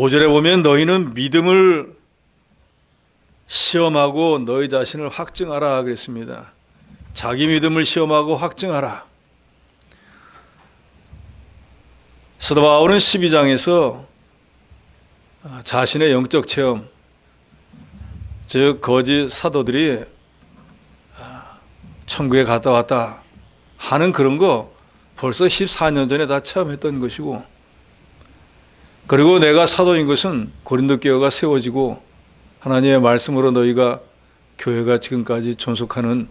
5절에 보면 너희는 믿음을 시험하고 너희 자신을 확증하라 그랬습니다. 자기 믿음을 시험하고 확증하라. 사도 바울은 12장에서 자신의 영적 체험, 즉 거짓 사도들이 천국에 갔다 왔다 하는 그런 거 벌써 14년 전에 다 체험했던 것이고, 그리고 내가 사도인 것은 고린도 교회가 세워지고 하나님의 말씀으로 너희가 교회가 지금까지 존속하는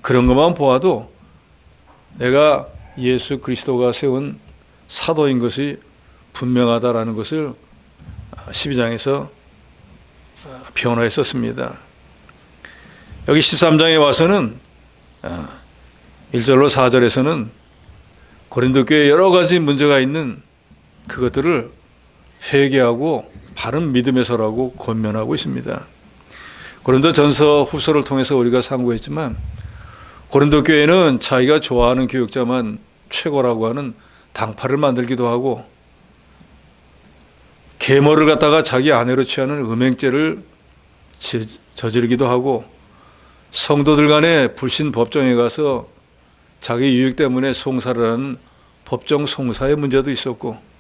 그런 것만 보아도 내가 예수 그리스도가 세운 사도인 것이 분명하다라는 것을 12장에서 변호했었습니다. 여기 13장에 와서는 1절로 4절에서는 고린도 교회에 여러 가지 문제가 있는 그것들을 회개하고 바른 믿음에 서라고 권면하고 있습니다. 고린도 전서 후서를 통해서 우리가 상고했지만 고린도 교회는 자기가 좋아하는 교육자만 최고라고 하는 당파를 만들기도 하고, 계모를 갖다가 자기 아내로 취하는 음행죄를 저지르기도 하고, 성도들 간의 불신 법정에 가서 자기 유익 때문에 송사를 하는 법정 송사의 문제도 있었고,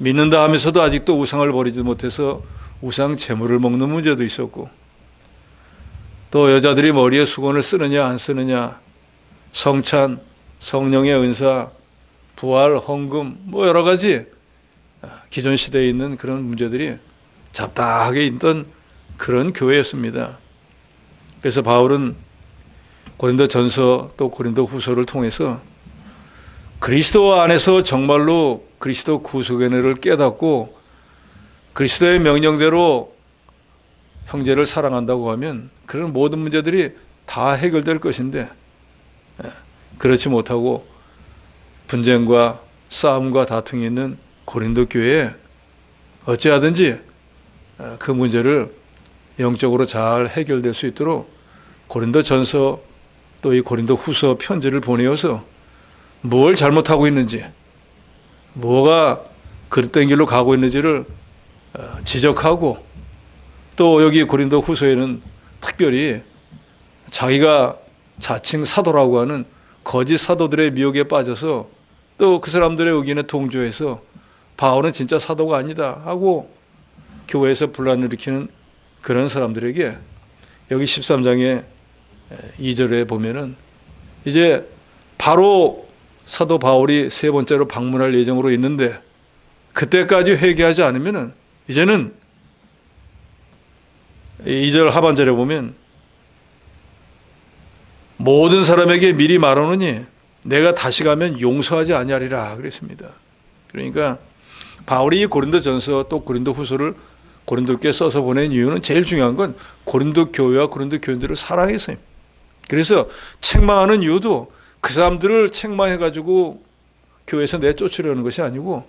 믿는다 하면서도 아직도 우상을 버리지 못해서 우상 제물을 먹는 문제도 있었고, 또 여자들이 머리에 수건을 쓰느냐 안 쓰느냐, 성찬, 성령의 은사, 부활, 헌금, 뭐 여러 가지 기존 시대에 있는 그런 문제들이 잡다하게 있던 그런 교회였습니다. 그래서 바울은 고린도 전서 또 고린도 후서를 통해서 그리스도 안에서 정말로 그리스도 구속의 은혜를 깨닫고 그리스도의 명령대로 형제를 사랑한다고 하면 그런 모든 문제들이 다 해결될 것인데, 그렇지 못하고 분쟁과 싸움과 다툼이 있는 고린도 교회에 어찌하든지 그 문제를 영적으로 잘 해결될 수 있도록 고린도 전서 또 이 고린도 후서 편지를 보내어서 뭘 잘못하고 있는지, 뭐가 그릇된 길로 가고 있는지를 지적하고, 또 여기 고린도 후서에는 특별히 자기가 자칭 사도라고 하는 거짓 사도들의 미혹에 빠져서 또 그 사람들의 의견에 동조해서 바울은 진짜 사도가 아니다 하고 교회에서 분란을 일으키는 그런 사람들에게 여기 13장의 2절에 보면은 이제 바로 사도 바울이 세 번째로 방문할 예정으로 있는데 그때까지 회개하지 않으면은 이제는 2절 하반절에 보면 모든 사람에게 미리 말하노니 내가 다시 가면 용서하지 아니하리라 그랬습니다. 그러니까 바울이 고린도 전서 또 고린도 후서를 고린도 교회에 써서 보낸 이유는 제일 중요한 건 고린도 교회와 고린도 교인들을 사랑해서요. 그래서 책망하는 이유도 그 사람들을 책망해가지고 교회에서 내쫓으려는 것이 아니고,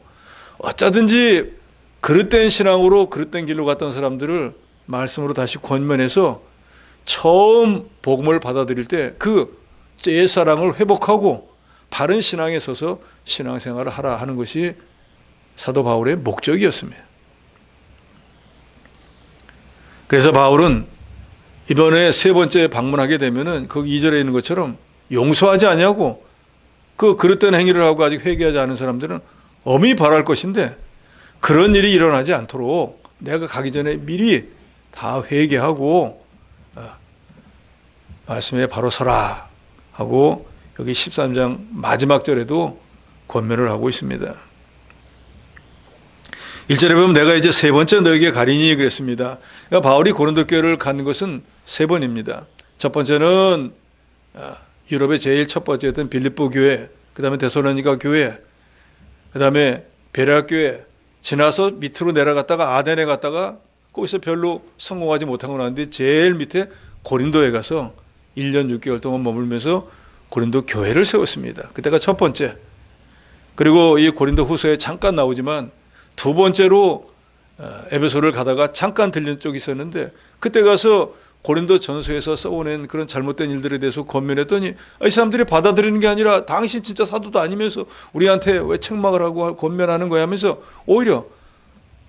어쩌든지 그릇된 신앙으로 그릇된 길로 갔던 사람들을 말씀으로 다시 권면해서 처음 복음을 받아들일 때 그 옛사랑을 회복하고 바른 신앙에 서서 신앙생활을 하라 하는 것이 사도 바울의 목적이었습니다. 그래서 바울은 이번에 세 번째 방문하게 되면은 그 2절에 있는 것처럼 용서하지 않냐고, 그 그릇된 행위를 하고 아직 회개하지 않은 사람들은 엄히 바랄 것인데 그런 일이 일어나지 않도록 내가 가기 전에 미리 다 회개하고 말씀에 바로 서라 하고 여기 13장 마지막 절에도 권면을 하고 있습니다. 1절에 보면 내가 이제 세 번째 너에게 가리니 그랬습니다. 그러니까 바울이 고린도 교회를 간 것은 세 번입니다. 첫 번째는 유럽의 제일 첫 번째였던 빌립보 교회, 그 다음에 데살로니가 교회, 그 다음에 베레아 교회, 지나서 밑으로 내려갔다가 아덴에 갔다가 거기서 별로 성공하지 못한 건 아닌데 제일 밑에 고린도에 가서 1년 6개월 동안 머물면서 고린도 교회를 세웠습니다. 그때가 첫 번째. 그리고 이 고린도 후서에 잠깐 나오지만 두 번째로 에베소를 가다가 잠깐 들린 쪽이 있었는데 그때 가서 고린도 전서에서 써오낸 그런 잘못된 일들에 대해서 권면했더니 이 사람들이 받아들이는 게 아니라 당신 진짜 사도도 아니면서 우리한테 왜 책망을 하고 권면하는 거야 하면서 오히려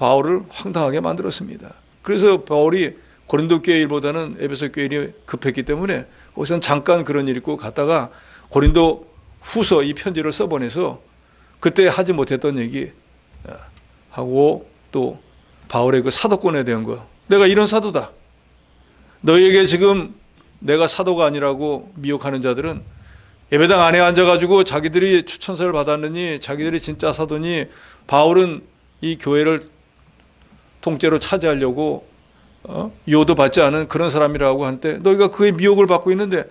바울을 황당하게 만들었습니다. 그래서 바울이 고린도 교회 일보다는 에베소 교회 일이 급했기 때문에 거기서는 잠깐 그런 일이 있고 갔다가 고린도 후서 이 편지를 써보내서 그때 하지 못했던 얘기 하고 또 바울의 그 사도권에 대한 거, 내가 이런 사도다. 너희에게 지금 내가 사도가 아니라고 미혹하는 자들은 예배당 안에 앉아가지고 자기들이 추천서를 받았느니 자기들이 진짜 사도니 바울은 이 교회를 통째로 차지하려고 유혹도 받지 않은 그런 사람이라고 한때 너희가 그의 미혹을 받고 있는데,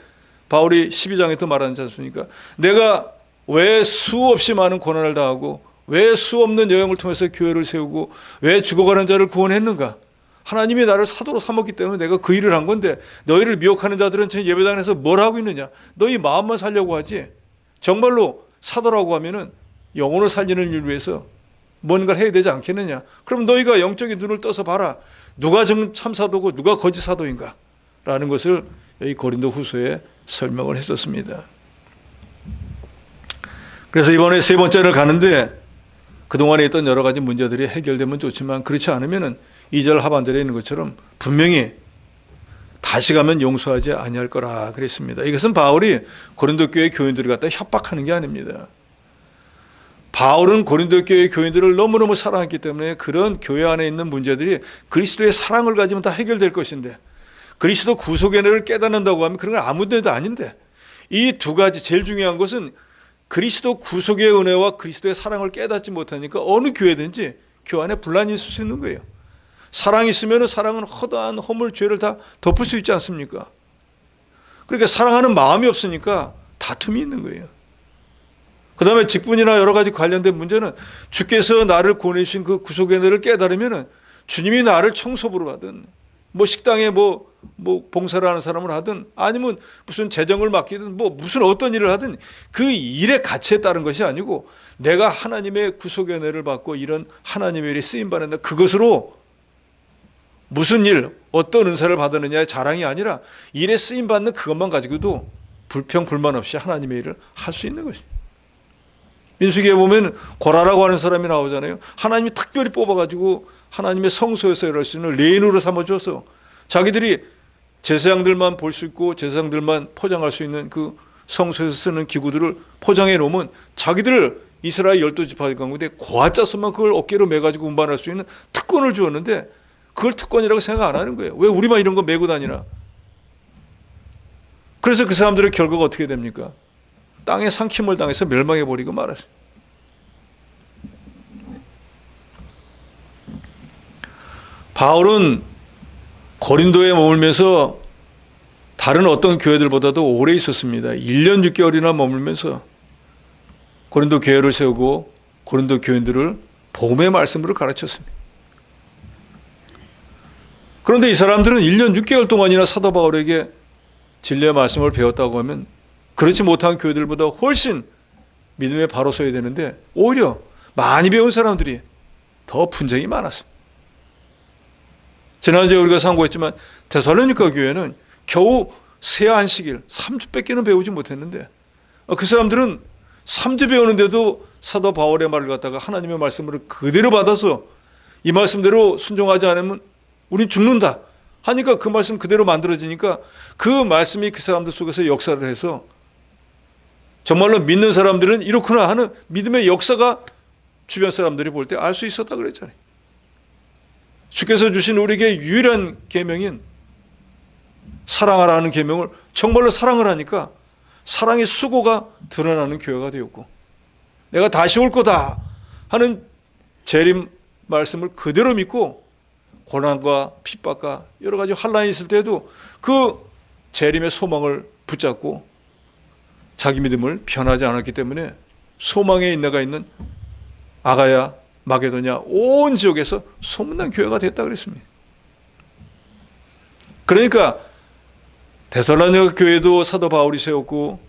바울이 12장에 또 말하지 않습니까? 내가 왜 수없이 많은 고난을 당하고 왜 수없는 여행을 통해서 교회를 세우고 왜 죽어가는 자를 구원했는가? 하나님이 나를 사도로 삼았기 때문에 내가 그 일을 한 건데, 너희를 미혹하는 자들은 지금 예배당에서 뭘 하고 있느냐? 너희 마음만 살려고 하지. 정말로 사도라고 하면은 영혼을 살리는 일을 위해서 뭔가를 해야 되지 않겠느냐? 그럼 너희가 영적인 눈을 떠서 봐라. 누가 참 사도고 누가 거짓 사도인가? 라는 것을 여기 고린도 후서에 설명을 했었습니다. 그래서 이번에 세 번째를 가는데 그동안에 있던 여러 가지 문제들이 해결되면 좋지만 그렇지 않으면은 2절 하반절에 있는 것처럼 분명히 다시 가면 용서하지 아니할 거라 그랬습니다. 이것은 바울이 고린도 교회 교인들을 갖다 협박하는 게 아닙니다. 바울은 고린도 교회 교인들을 너무너무 사랑했기 때문에 그런 교회 안에 있는 문제들이 그리스도의 사랑을 가지면 다 해결될 것인데, 그리스도 구속의 은혜를 깨닫는다고 하면 그런 건 아무 데도 아닌데, 이 두 가지 제일 중요한 것은 그리스도 구속의 은혜와 그리스도의 사랑을 깨닫지 못하니까 어느 교회든지 교회 안에 분란이 있을 수 있는 거예요. 사랑이 있으면 사랑은 허다한 허물 죄를 다 덮을 수 있지 않습니까? 그러니까 사랑하는 마음이 없으니까 다툼이 있는 거예요. 그 다음에 직분이나 여러 가지 관련된 문제는 주께서 나를 구원해주신 그 구속의 은혜를 깨달으면 주님이 나를 청소부로 하든 뭐 식당에 뭐 봉사를 하는 사람을 하든 아니면 무슨 재정을 맡기든 뭐 무슨 어떤 일을 하든 그 일의 가치에 따른 것이 아니고 내가 하나님의 구속의 은혜를 받고 이런 하나님의 일에 쓰임받는다, 그것으로 무슨 일, 어떤 은사를 받았느냐의 자랑이 아니라 일에 쓰임받는 그것만 가지고도 불평 불만 없이 하나님의 일을 할 수 있는 것입니다. 민수기에 보면 고라라고 하는 사람이 나오잖아요. 하나님이 특별히 뽑아가지고 하나님의 성소에서 일할 수 있는 레인으로 삼아줘서 자기들이 제사장들만 볼 수 있고 제사장들만 포장할 수 있는 그 성소에서 쓰는 기구들을 포장해 놓으면 자기들 이스라엘 12지파 가운데 고아짜서만 그걸 어깨로 매가지고 운반할 수 있는 특권을 주었는데 그걸 특권이라고 생각 안 하는 거예요. 왜 우리만 이런 거 메고 다니나? 그래서 그 사람들의 결과가 어떻게 됩니까? 땅에 상킴을 당해서 멸망해버리고 말았어요. 바울은 고린도에 머물면서 다른 어떤 교회들보다도 오래 있었습니다. 1년 6개월이나 머물면서 고린도 교회를 세우고 고린도 교인들을 복음의 말씀으로 가르쳤습니다. 그런데 이 사람들은 1년 6개월 동안이나 사도 바울에게 진리의 말씀을 배웠다고 하면 그렇지 못한 교회들보다 훨씬 믿음에 바로 서야 되는데 오히려 많이 배운 사람들이 더 분쟁이 많았습니다. 지난주에 우리가 상고했지만 데살로니가 교회는 겨우 세 안식일 3주밖에는 배우지 못했는데 그 사람들은 3주 배우는데도 사도 바울의 말을 갖다가 하나님의 말씀을 그대로 받아서 이 말씀대로 순종하지 않으면 우린 죽는다 하니까 그 말씀 그대로 만들어지니까 그 말씀이 그 사람들 속에서 역사를 해서 정말로 믿는 사람들은 이렇구나 하는 믿음의 역사가 주변 사람들이 볼 때 알 수 있었다 그랬잖아요. 주께서 주신 우리에게 유일한 계명인 사랑하라는 계명을 정말로 사랑을 하니까 사랑의 수고가 드러나는 교회가 되었고, 내가 다시 올 거다 하는 재림 말씀을 그대로 믿고 고난과 핍박과 여러 가지 환란이 있을 때도 그 재림의 소망을 붙잡고 자기 믿음을 변하지 않았기 때문에 소망의 인내가 있는 아가야, 마게도냐 온 지역에서 소문난 교회가 됐다 그랬습니다. 그러니까 데살로니가 교회도 사도 바울이 세웠고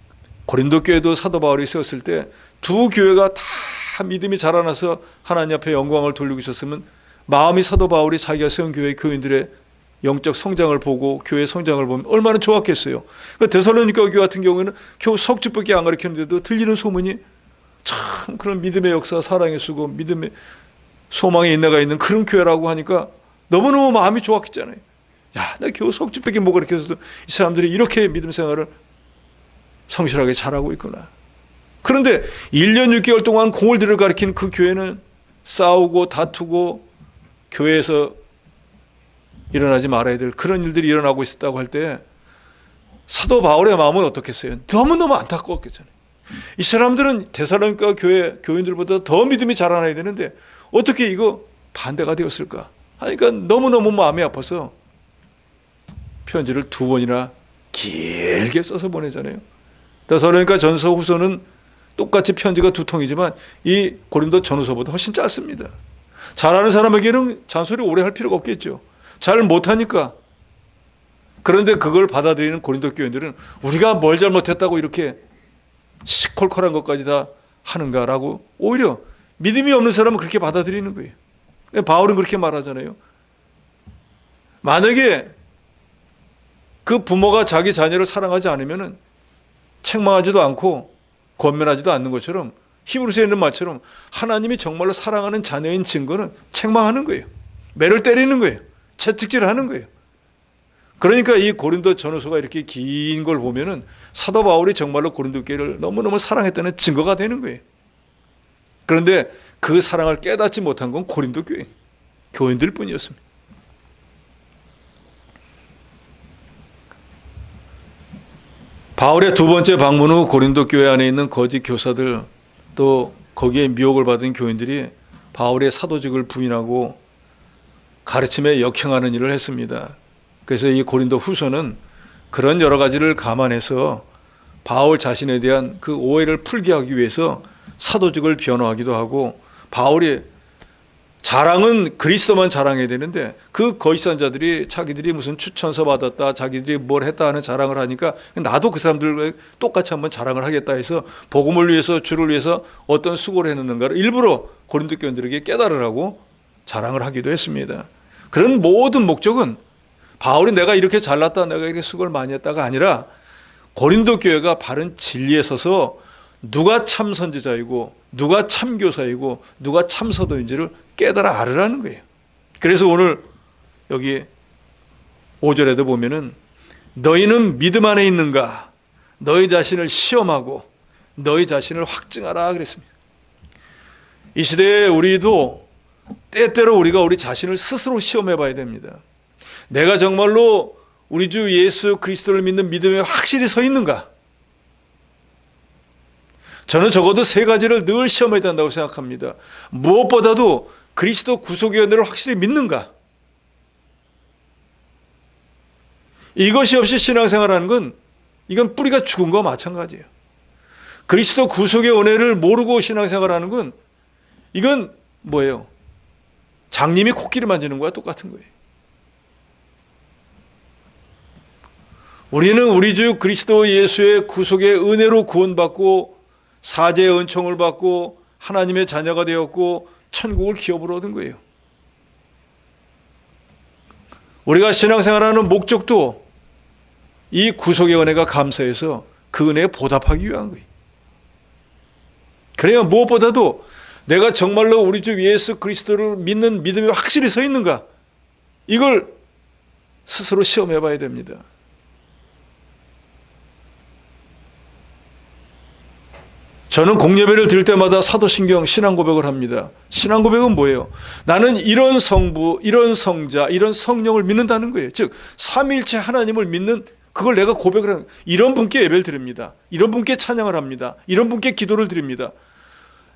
고린도 교회도 사도 바울이 세웠을 때 두 교회가 다 믿음이 자라나서 하나님 앞에 영광을 돌리고 있었으면 마음이 사도 바울이 자기가 세운 교회 교인들의 영적 성장을 보고 교회 성장을 보면 얼마나 좋았겠어요. 그러니까 데살로니가 교회 같은 경우에는 겨우 석주밖에 안 가르쳤는데도 들리는 소문이 참 그런 믿음의 역사, 사랑의 수고, 믿음의 소망의 인내가 있는 그런 교회라고 하니까 너무너무 마음이 좋았겠잖아요. 야, 나 겨우 석주밖에 못 그렇게 해서도 이 사람들이 이렇게 믿음 생활을 성실하게 잘하고 있구나. 그런데 1년 6개월 동안 공을 들여 가리킨 그 교회는 싸우고 다투고 교회에서 일어나지 말아야 될 그런 일들이 일어나고 있었다고 할 때 사도 바울의 마음은 어떻겠어요? 너무너무 안타까웠겠잖아요. 이 사람들은 데살로니가 교회 교인들보다 더 믿음이 자라나야 되는데 어떻게 이거 반대가 되었을까 하니까 너무너무 마음이 아파서 편지를 2번이나 길게 써서 보내잖아요. 데살로니가 전서 후서는 똑같이 편지가 2통이지만 이 고린도 전후서보다 훨씬 짧습니다. 잘하는 사람에게는 잔소리 오래 할 필요가 없겠죠. 잘 못하니까. 그런데 그걸 받아들이는 고린도 교인들은 우리가 뭘 잘못했다고 이렇게 시콜콜한 것까지 다 하는가라고 오히려 믿음이 없는 사람은 그렇게 받아들이는 거예요. 바울은 그렇게 말하잖아요. 만약에 그 부모가 자기 자녀를 사랑하지 않으면 책망하지도 않고 권면하지도 않는 것처럼 히브리서에 있는 말처럼 하나님이 정말로 사랑하는 자녀인 증거는 책망하는 거예요. 매를 때리는 거예요. 채찍질하는 거예요. 그러니까 이 고린도 전후서가 이렇게 긴 걸 보면은 사도 바울이 정말로 고린도 교회를 너무너무 사랑했다는 증거가 되는 거예요. 그런데 그 사랑을 깨닫지 못한 건 고린도 교회 교인들 뿐이었습니다. 바울의 2번째 방문 후 고린도 교회 안에 있는 거짓 교사들 또 거기에 미혹을 받은 교인들이 바울의 사도직을 부인하고 가르침에 역행하는 일을 했습니다. 그래서 이 고린도 후서는 그런 여러 가지를 감안해서 바울 자신에 대한 그 오해를 풀게 하기 위해서 사도직을 변호하기도 하고 바울이 자랑은 그리스도만 자랑해야 되는데 그 거짓선자들이 자기들이 무슨 추천서 받았다 자기들이 뭘 했다 하는 자랑을 하니까 나도 그 사람들과 똑같이 한번 자랑을 하겠다 해서 복음을 위해서 주를 위해서 어떤 수고를 했는가를 일부러 고린도 교인들에게 깨달으라고 자랑을 하기도 했습니다. 그런 모든 목적은 바울이 내가 이렇게 잘났다 내가 이렇게 수고를 많이 했다가 아니라 고린도 교회가 바른 진리에 서서 누가 참 선지자이고 누가 참 교사이고 누가 참 사도인지를 깨달아 알으라는 거예요. 그래서 오늘 여기 5절에도 보면은 너희는 믿음 안에 있는가 너희 자신을 시험하고 너희 자신을 확증하라 그랬습니다. 이 시대에 우리도 때때로 우리가 우리 자신을 스스로 시험해 봐야 됩니다. 내가 정말로 우리 주 예수 그리스도를 믿는 믿음에 확실히 서 있는가? 저는 적어도 3가지를 늘 시험해야 된다고 생각합니다. 무엇보다도 그리스도 구속의 은혜를 확실히 믿는가? 이것이 없이 신앙생활하는 건 이건 뿌리가 죽은 거와 마찬가지예요. 그리스도 구속의 은혜를 모르고 신앙생활하는 건 이건 뭐예요? 장님이 코끼리 만지는 거와 똑같은 거예요. 우리는 우리 주 그리스도 예수의 구속의 은혜로 구원받고 사죄의 은총을 받고 하나님의 자녀가 되었고 천국을 기업으로 얻은 거예요. 우리가 신앙생활하는 목적도 이 구속의 은혜가 감사해서 그 은혜에 보답하기 위한 거예요. 그래야 무엇보다도 내가 정말로 우리 주 예수 그리스도를 믿는 믿음이 확실히 서 있는가 이걸 스스로 시험해 봐야 됩니다. 저는 공예배를 드릴 때마다 사도신경 신앙 고백을 합니다. 신앙 고백은 뭐예요? 나는 이런 성부, 이런 성자, 이런 성령을 믿는다는 거예요. 즉 삼위일체 하나님을 믿는 그걸 내가 고백을 하는 거예요. 이런 분께 예배를 드립니다. 이런 분께 찬양을 합니다. 이런 분께 기도를 드립니다.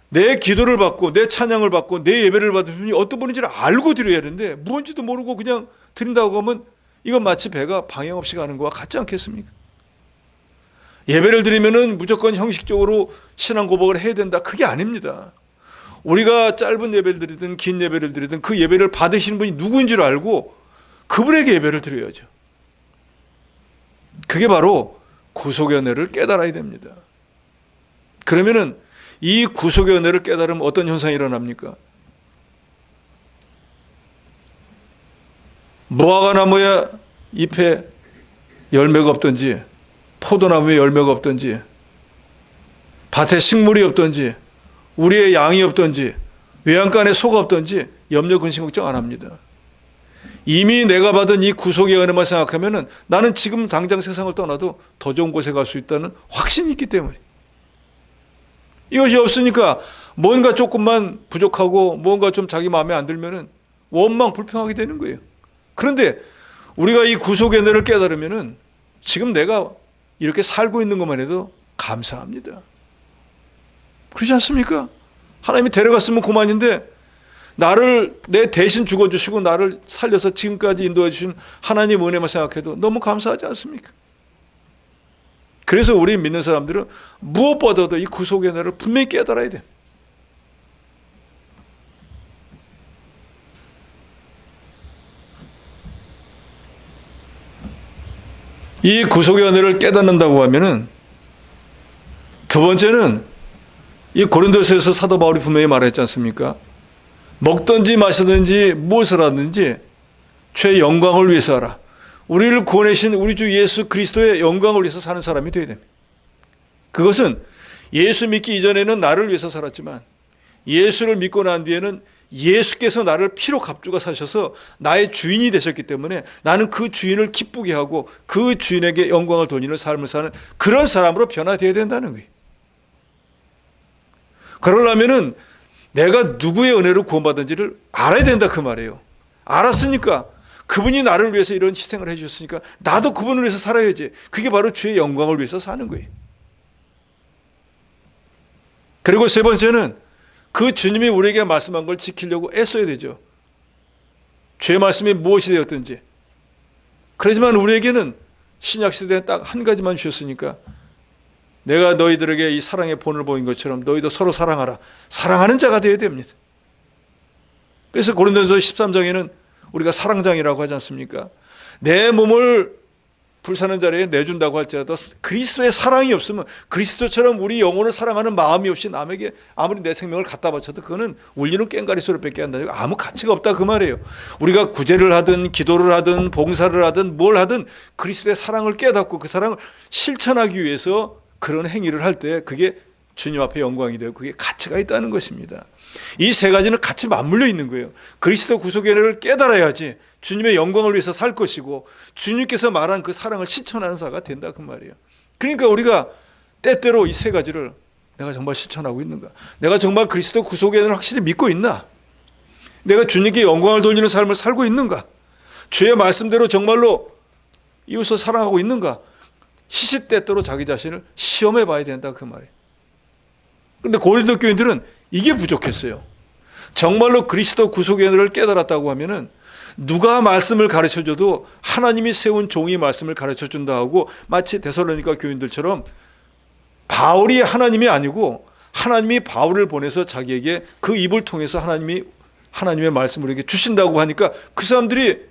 내 기도를 받고 내 찬양을 받고 내 예배를 받은 분이 어떤 분인지를 알고 드려야 되는데 무언지도 모르고 그냥 드린다고 하면 이건 마치 배가 방향 없이 가는 거와 같지 않겠습니까? 예배를 드리면은 무조건 형식적으로 신앙 고백을 해야 된다. 그게 아닙니다. 우리가 짧은 예배를 드리든 긴 예배를 드리든 그 예배를 받으시는 분이 누구인지를 알고 그분에게 예배를 드려야죠. 그게 바로 구속의 은혜를 깨달아야 됩니다. 그러면은 이 구속의 은혜를 깨달으면 어떤 현상이 일어납니까? 무화과 나무에 잎에 열매가 없든지 포도나무에 열매가 없든지 밭에 식물이 없든지 우리의 양이 없든지 외양간에 안에 소가 없든지 염려 근심 걱정 안 합니다. 이미 내가 받은 이 구속의 은혜만 생각하면은 나는 지금 당장 세상을 떠나도 더 좋은 곳에 갈 수 있다는 확신이 있기 때문에. 이것이 없으니까 뭔가 조금만 부족하고 뭔가 좀 자기 마음에 안 들면은 원망 불평하게 되는 거예요. 그런데 우리가 이 구속의 은혜를 깨달으면은 지금 내가 이렇게 살고 있는 것만 해도 감사합니다. 그렇지 않습니까? 하나님이 데려갔으면 그만인데 나를 내 대신 죽어주시고 나를 살려서 지금까지 인도해 주신 하나님 은혜만 생각해도 너무 감사하지 않습니까? 그래서 우리 믿는 사람들은 무엇보다도 이 구속의 은혜를 분명히 깨달아야 돼. 이 구속의 은혜를 깨닫는다고 하면은 두 번째는 이 고린도서에서 사도 바울이 분명히 말했지 않습니까? 먹든지 마시든지 무엇을 하든지 주의 영광을 위해서 하라. 우리를 구원하신 우리 주 예수 그리스도의 영광을 위해서 사는 사람이 되어야 됩니다. 그것은 예수 믿기 이전에는 나를 위해서 살았지만 예수를 믿고 난 뒤에는 예수께서 나를 피로 값주고 사셔서 나의 주인이 되셨기 때문에 나는 그 주인을 기쁘게 하고 그 주인에게 영광을 돌리는 삶을 사는 그런 사람으로 변화되어야 된다는 거예요. 그러려면은 내가 누구의 은혜로 구원받은지를 알아야 된다 그 말이에요. 알았으니까 그분이 나를 위해서 이런 희생을 해주셨으니까 나도 그분을 위해서 살아야지. 그게 바로 주의 영광을 위해서 사는 거예요. 그리고 세 번째는 그 주님이 우리에게 말씀한 걸 지키려고 애써야 되죠. 주의 말씀이 무엇이 되었든지. 그렇지만 우리에게는 신약시대에 딱 한 가지만 주셨으니까 내가 너희들에게 이 사랑의 본을 보인 것처럼 너희도 서로 사랑하라. 사랑하는 자가 되어야 됩니다. 그래서 고린도전서 13장에는 우리가 사랑장이라고 하지 않습니까? 내 몸을 불사는 자리에 내준다고 할지라도 그리스도의 사랑이 없으면 그리스도처럼 우리 영혼을 사랑하는 마음이 없이 남에게 아무리 내 생명을 갖다 바쳐도 그거는 울리는 꽹과리 소리밖에 안 나고 아무 가치가 없다 그 말이에요. 우리가 구제를 하든 기도를 하든 봉사를 하든 뭘 하든 그리스도의 사랑을 깨닫고 그 사랑을 실천하기 위해서 그런 행위를 할 때 그게 주님 앞에 영광이 되고 그게 가치가 있다는 것입니다. 이 세 가지는 같이 맞물려 있는 거예요. 그리스도 구속의 은혜를 깨달아야지 주님의 영광을 위해서 살 것이고 주님께서 말한 그 사랑을 실천하는 자가 된다 그 말이에요. 그러니까 우리가 때때로 이 세 가지를 내가 정말 실천하고 있는가? 내가 정말 그리스도 구속의 은혜를 확실히 믿고 있나? 내가 주님께 영광을 돌리는 삶을 살고 있는가? 주의 말씀대로 정말로 이웃을 사랑하고 있는가? 시시때때로 자기 자신을 시험해 봐야 된다 그 말이에요. 그런데 고린도 교인들은 이게 부족했어요. 정말로 그리스도 구속의 은혜를 깨달았다고 하면은 누가 말씀을 가르쳐줘도 하나님이 세운 종이 말씀을 가르쳐준다 하고 마치 데살로니가 교인들처럼 바울이 하나님이 아니고 하나님이 바울을 보내서 자기에게 그 입을 통해서 하나님의 말씀을 이렇게 주신다고 하니까 그 사람들이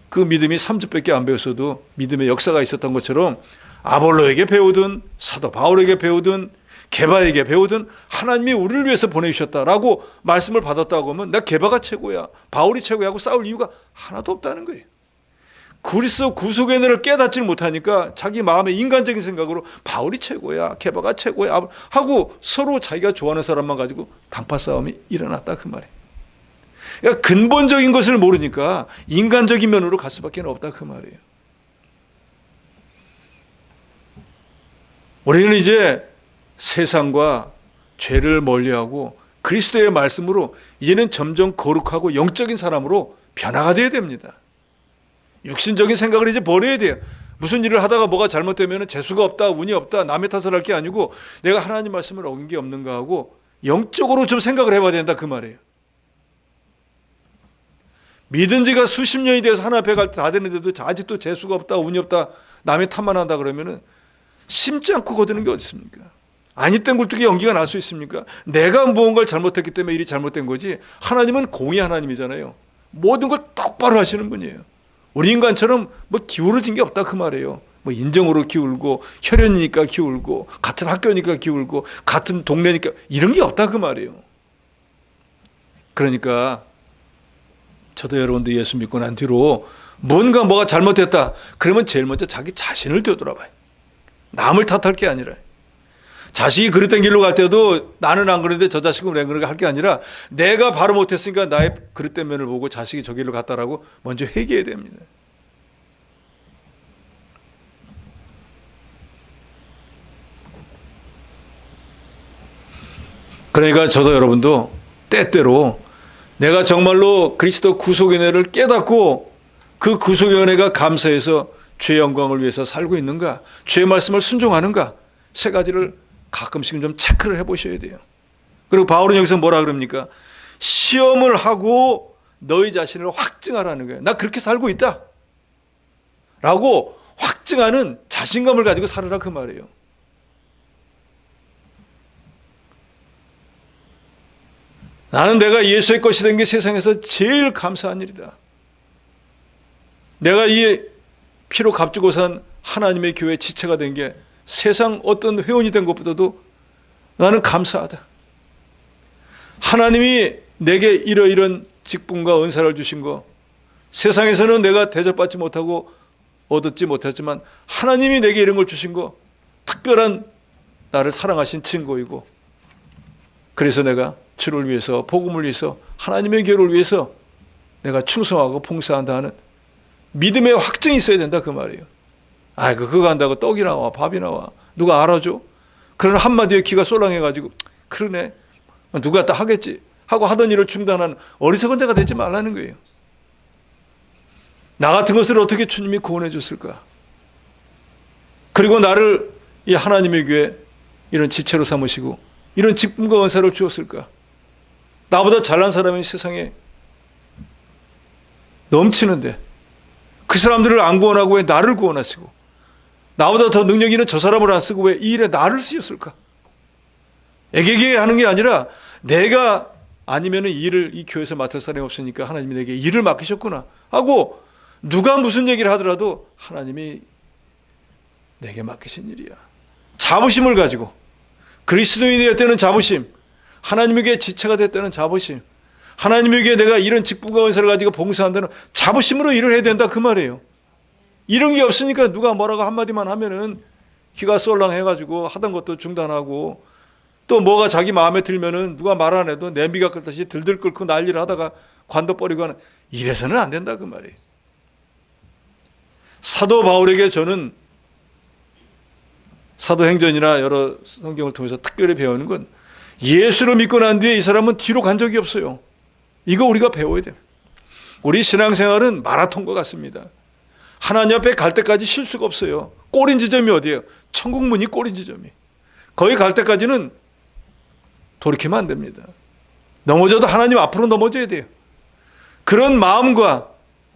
그 믿음이 3주밖에 안 배웠어도 믿음의 역사가 있었던 것처럼 아볼로에게 배우든 사도 바울에게 배우든 게바에게 배우든 하나님이 우리를 위해서 보내주셨다라고 말씀을 받았다고 하면 나 게바가 최고야 바울이 최고야 하고 싸울 이유가 하나도 없다는 거예요. 그리스도 구속의 은혜를 깨닫지 못하니까 자기 마음의 인간적인 생각으로 바울이 최고야 게바가 최고야 하고 서로 자기가 좋아하는 사람만 가지고 당파 싸움이 일어났다 그 말이에요. 그러니까 근본적인 것을 모르니까 인간적인 면으로 갈 수밖에 없다 그 말이에요. 우리는 이제 세상과 죄를 멀리하고 그리스도의 말씀으로 이제는 점점 거룩하고 영적인 사람으로 변화가 되어야 됩니다. 육신적인 생각을 이제 버려야 돼요. 무슨 일을 하다가 뭐가 잘못되면 재수가 없다 운이 없다 남의 탓을 할 게 아니고 내가 하나님 말씀을 어긴 게 없는가 하고 영적으로 좀 생각을 해봐야 된다 그 말이에요. 믿은 지가 수십 년이 돼서 하나님 앞에 갈 때 다 됐는데도 아직도 재수가 없다 운이 없다 남의 탓만 한다 그러면은 심지 않고 거두는 게 어디 있습니까? 아니 땐 굴뚝에 연기가 날 수 있습니까? 내가 무언가를 잘못했기 때문에 일이 잘못된 거지 하나님은 공의 하나님이잖아요. 모든 걸 똑바로 하시는 분이에요. 우리 인간처럼 뭐 기울어진 게 없다 그 말이에요. 뭐 인정으로 기울고 혈연이니까 기울고 같은 학교니까 기울고 같은 동네니까 이런 게 없다 그 말이에요. 그러니까 저도 여러분들 예수 믿고 난 뒤로 뭔가 뭐가 잘못됐다 그러면 제일 먼저 자기 자신을 되돌아봐요. 남을 탓할 게 아니라 자식이 그릇된 길로 갈 때도 나는 안 그러는데 저 자식은 왜 그런가 할 게 아니라 내가 바로 못했으니까 나의 그릇된 면을 보고 자식이 저 길로 갔다라고 먼저 회개해야 됩니다. 그러니까 저도 여러분도 때때로 내가 정말로 그리스도 구속의 은혜를 깨닫고 그 구속의 은혜가 감사해서 주의 영광을 위해서 살고 있는가, 주의 말씀을 순종하는가, 세 가지를 가끔씩 좀 체크를 해보셔야 돼요. 그리고 바울은 여기서 뭐라 그럽니까? 시험을 하고 너희 자신을 확증하라는 거예요. 나 그렇게 살고 있다 라고 확증하는 자신감을 가지고 살아라 그 말이에요. 나는 내가 예수의 것이 된 게 세상에서 제일 감사한 일이다. 내가 이 피로 값주고 산 하나님의 교회 지체가 된 게 세상 어떤 회원이 된 것보다도 나는 감사하다. 하나님이 내게 이러이런 직분과 은사를 주신 거, 세상에서는 내가 대접받지 못하고 얻었지 못했지만 하나님이 내게 이런 걸 주신 거, 특별한 나를 사랑하신 증거이고, 그래서 내가 주를 위해서, 복음을 위해서, 하나님의 교회를 위해서 내가 충성하고 봉사한다 하는 믿음의 확증이 있어야 된다 그 말이에요. 그거 한다고 떡이 나와 밥이 나와 누가 알아줘? 그런 한마디에 기가 쏠랑해가지고 그러네 누가 다 하겠지 하고 하던 일을 중단하는 어리석은 자가 되지 말라는 거예요. 나 같은 것을 어떻게 주님이 구원해 줬을까? 그리고 나를 이 하나님의 교회 이런 지체로 삼으시고 이런 직분과 은사를 주었을까? 나보다 잘난 사람이 세상에 넘치는데 그 사람들을 안 구원하고 왜 나를 구원하시고, 나보다 더 능력 있는 저 사람을 안 쓰고 왜 이 일에 나를 쓰셨을까? 애게게 하는 게 아니라 내가 아니면 이 일을 이 교회에서 맡을 사람이 없으니까 하나님이 내게 일을 맡기셨구나 하고, 누가 무슨 얘기를 하더라도 하나님이 내게 맡기신 일이야. 자부심을 가지고, 그리스도인이 되었다는 자부심, 하나님에게 지체가 됐다는 자부심, 하나님에게 내가 이런 직분과 은사를 가지고 봉사한다는 자부심으로 일을 해야 된다 그 말이에요. 이런 게 없으니까 누가 뭐라고 한마디만 하면은 기가 쏠랑해가지고 하던 것도 중단하고, 또 뭐가 자기 마음에 들면은 누가 말 안 해도 냄비가 끓듯이 들들 끓고 난리를 하다가 관둬 버리고 하는, 이래서는 안 된다 그 말이에요. 사도 바울에게 저는 사도행전이나 여러 성경을 통해서 특별히 배우는 건, 예수를 믿고 난 뒤에 이 사람은 뒤로 간 적이 없어요. 이거 우리가 배워야 돼요. 우리 신앙생활은 마라톤과 같습니다. 하나님 앞에 갈 때까지 쉴 수가 없어요. 꼬린 지점이 어디예요? 천국문이 꼬린 지점이. 거기 갈 때까지는 돌이키면 안 됩니다. 넘어져도 하나님 앞으로 넘어져야 돼요. 그런 마음과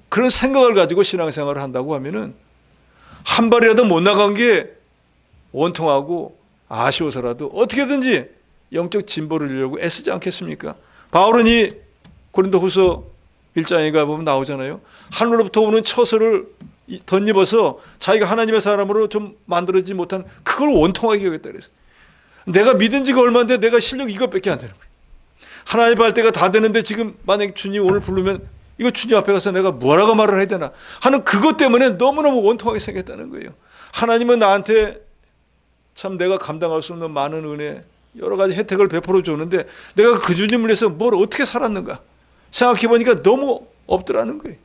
그런 생각을 가지고 신앙생활을 한다고 하면은 한 발이라도 못 나간 게 원통하고 아쉬워서라도 어떻게든지 영적 진보를 이루려고 애쓰지 않겠습니까? 바울은 이 고린도후서 1장에 가보면 나오잖아요. 하늘로부터 오는 처소를 덧입어서 자기가 하나님의 사람으로 좀 만들어지지 못한 그걸 원통하게 여겼다 그랬어요. 내가 믿은 지가 얼마인데 내가 실력 이것밖에 안 되는 거예요. 하나님 할 때가 다 되는데 지금 만약에 주님 오늘 부르면 이거 주님 앞에 가서 내가 뭐라고 말을 해야 되나 하는 그것 때문에 너무너무 원통하게 생겼다는 거예요. 하나님은 나한테 참 내가 감당할 수 없는 많은 은혜, 여러 가지 혜택을 베풀어 줬는데 내가 그 주님을 위해서 뭘 어떻게 살았는가 생각해 보니까 너무 없더라는 거예요.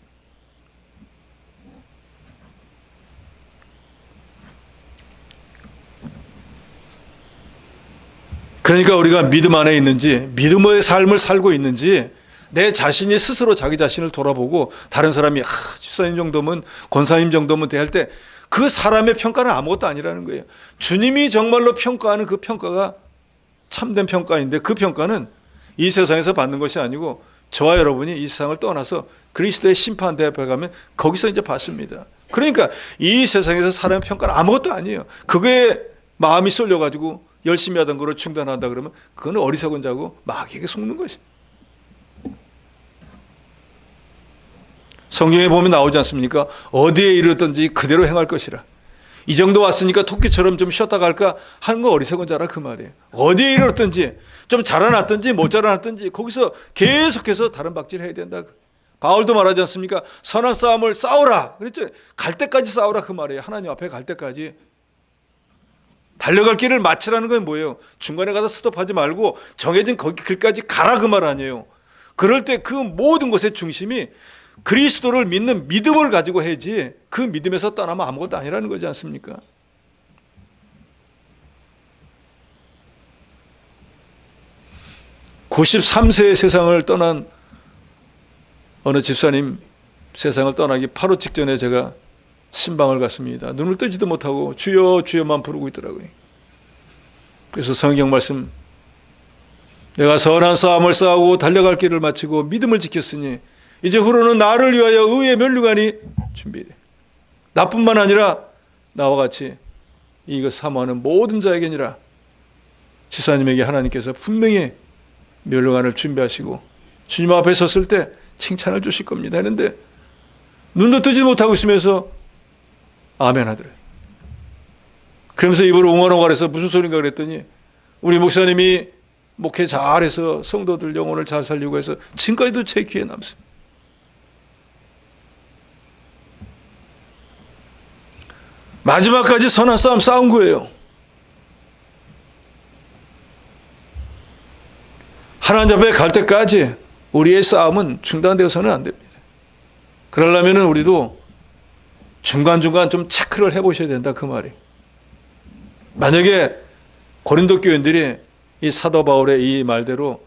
그러니까 우리가 믿음 안에 있는지, 믿음의 삶을 살고 있는지, 내 자신이 스스로 자기 자신을 돌아보고 다른 사람이 집사님 정도면, 권사님 정도면 대할 때 그 사람의 평가는 아무것도 아니라는 거예요. 주님이 정말로 평가하는 그 평가가 참된 평가인데, 그 평가는 이 세상에서 받는 것이 아니고 저와 여러분이 이 세상을 떠나서 그리스도의 심판대 앞에 가면 거기서 이제 받습니다. 그러니까 이 세상에서 사람의 평가는 아무것도 아니에요. 그게 마음이 쏠려가지고 열심히 하던 거를 중단한다 그러면 그건 어리석은 자고 마귀에게 속는 것이. 성경에 보면 나오지 않습니까? 어디에 이르렀든지 그대로 행할 것이라. 이 정도 왔으니까 토끼처럼 좀 쉬었다 갈까 하는 거 어리석은 자라 그 말이에요. 어디에 이르렀든지 좀 자라났든지 못 자라났든지 거기서 계속해서 다른 박질을 해야 된다. 바울도 말하지 않습니까? 선한 싸움을 싸우라. 그랬죠. 갈 때까지 싸우라 그 말이에요. 하나님 앞에 갈 때까지. 달려갈 길을 마치라는 건 뭐예요? 중간에 가서 스톱하지 말고 정해진 거기 길까지 가라, 그 말 아니에요. 그럴 때 그 모든 것의 중심이 그리스도를 믿는 믿음을 가지고 해야지, 그 믿음에서 떠나면 아무것도 아니라는 거지 않습니까? (93세의) 세상을 떠난 어느 집사님, 세상을 떠나기 바로 직전에 제가 신방을 갔습니다. 눈을 뜨지도 못하고 주여 주여만 부르고 있더라고요. 그래서 성경 말씀, 내가 선한 싸움을 싸우고 달려갈 길을 마치고 믿음을 지켰으니 이제 후로는 나를 위하여 의의 면류관이 준비돼. 나뿐만 아니라 나와 같이 이것 사모하는 모든 자에게니라. 지사님에게 하나님께서 분명히 면류관을 준비하시고 주님 앞에 섰을 때 칭찬을 주실 겁니다 했는데, 눈도 뜨지 못하고 있으면서 아멘 하더래요. 그러면서 입으로 웅얼웅얼해서 무슨 소린가 그랬더니, 우리 목사님이 목회 잘해서 성도들 영혼을 잘 살리고 해서 지금까지도 제 귀에 남습니다. 마지막까지 선한 싸움 싸운 거예요. 하나님 앞에 갈 때까지 우리의 싸움은 중단되어서는 안 됩니다. 그러려면 우리도 중간중간 좀 체크를 해보셔야 된다, 그 말이. 만약에 고린도 교인들이 이 사도 바울의 이 말대로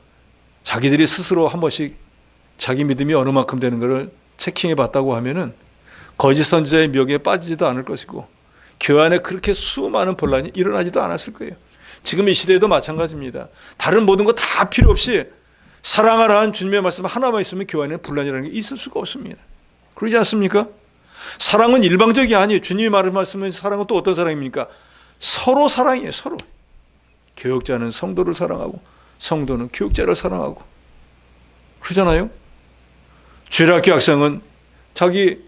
자기들이 스스로 한 번씩 자기 믿음이 어느 만큼 되는 것을 체킹해 봤다고 하면은 거짓 선지자의 묘기에 빠지지도 않을 것이고, 교회 안에 그렇게 수많은 분란이 일어나지도 않았을 거예요. 지금 이 시대에도 마찬가지입니다. 다른 모든 거 다 필요 없이 사랑하라는 주님의 말씀 하나만 있으면 교회 안에 분란이라는 게 있을 수가 없습니다. 그러지 않습니까? 사랑은 일방적이 아니에요. 주님이 말씀은 사랑은 또 어떤 사랑입니까? 서로 사랑이에요. 서로. 교역자는 성도를 사랑하고 성도는 교역자를 사랑하고 그러잖아요. 주일학교 학생은 자기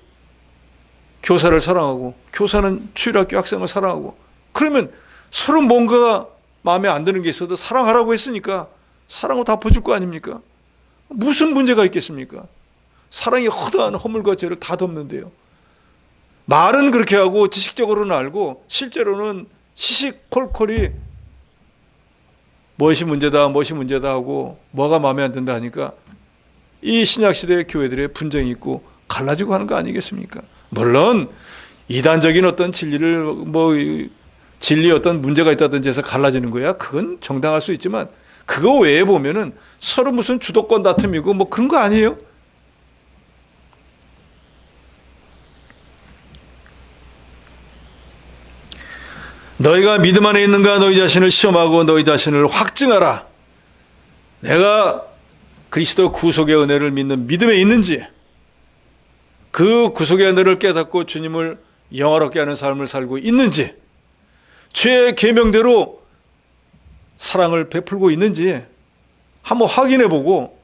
교사를 사랑하고 교사는 주일학교 학생을 사랑하고, 그러면 서로 뭔가 마음에 안 드는 게 있어도 사랑하라고 했으니까 사랑으로 덮어줄 거 아닙니까? 무슨 문제가 있겠습니까? 사랑이 허다한 허물과 죄를 다 덮는데요. 말은 그렇게 하고 지식적으로는 알고 실제로는 시시콜콜이 무엇이 문제다 무엇이 문제다 하고 뭐가 마음에 안 든다 하니까 이 신약시대의 교회들의 분쟁이 있고 갈라지고 하는 거 아니겠습니까? 물론 이단적인 어떤 진리 어떤 문제가 있다든지 해서 갈라지는 거야, 그건 정당할 수 있지만 그거 외에 보면은 서로 무슨 주도권 다툼이고 뭐 그런 거 아니에요? 너희가 믿음 안에 있는가 너희 자신을 시험하고 너희 자신을 확증하라. 내가 그리스도 구속의 은혜를 믿는 믿음에 있는지, 그 구속의 은혜를 깨닫고 주님을 영화롭게 하는 삶을 살고 있는지, 주의 계명대로 사랑을 베풀고 있는지 한번 확인해보고